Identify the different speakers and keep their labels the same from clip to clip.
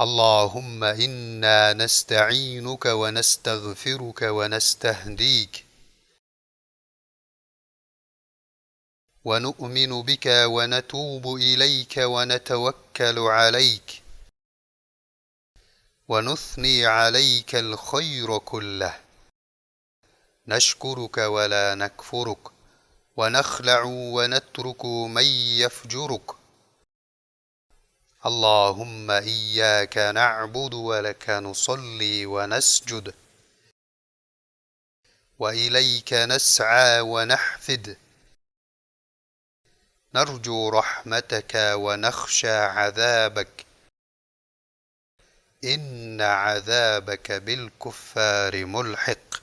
Speaker 1: اللهم إنا نستعينك ونستغفرك ونستهديك، ونؤمن بك ونتوب إليك ونتوكل عليك، ونثني عليك الخير كله، نشكرك ولا نكفرك، ونخلع ونترك من يفجرك. اللهم إياك نعبد ولك نصلي ونسجد، وإليك نسعى ونحفد، نرجو رحمتك ونخشى عذابك، إن عذابك بالكفار ملحق.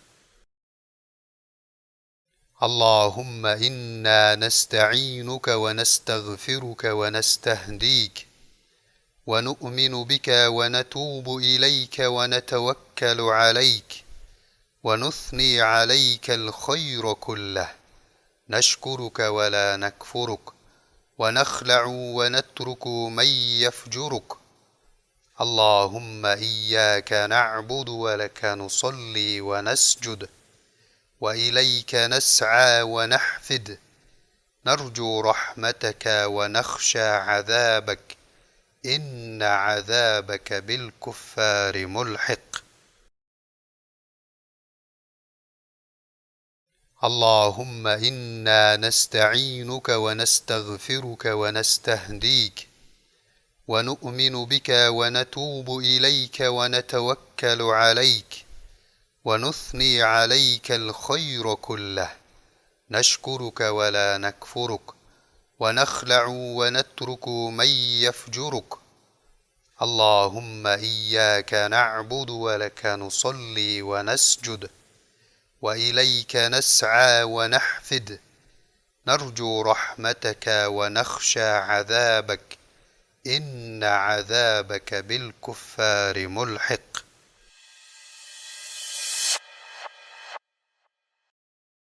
Speaker 1: اللهم إنا نستعينك ونستغفرك ونستهديك، ونؤمن بك ونتوب إليك ونتوكل عليك، ونثني عليك الخير كله، نشكرك ولا نكفرك، ونخلع ونترك من يفجرك. اللهم إياك نعبد ولك نصلي ونسجد، وإليك نسعى ونحفد، نرجو رحمتك ونخشى عذابك، إن عذابك بالكفار ملحق. اللهم إنا نستعينك ونستغفرك ونستهديك، ونؤمن بك ونتوب إليك ونتوكل عليك، ونثني عليك الخير كله، نشكرك ولا نكفرك، ونخلع ونترك من يفجرك. اللهم إياك نعبد ولك نصلي ونسجد، وإليك نسعى ونحفد، نرجو رحمتك ونخشى عذابك، إن عذابك بالكفار ملحق.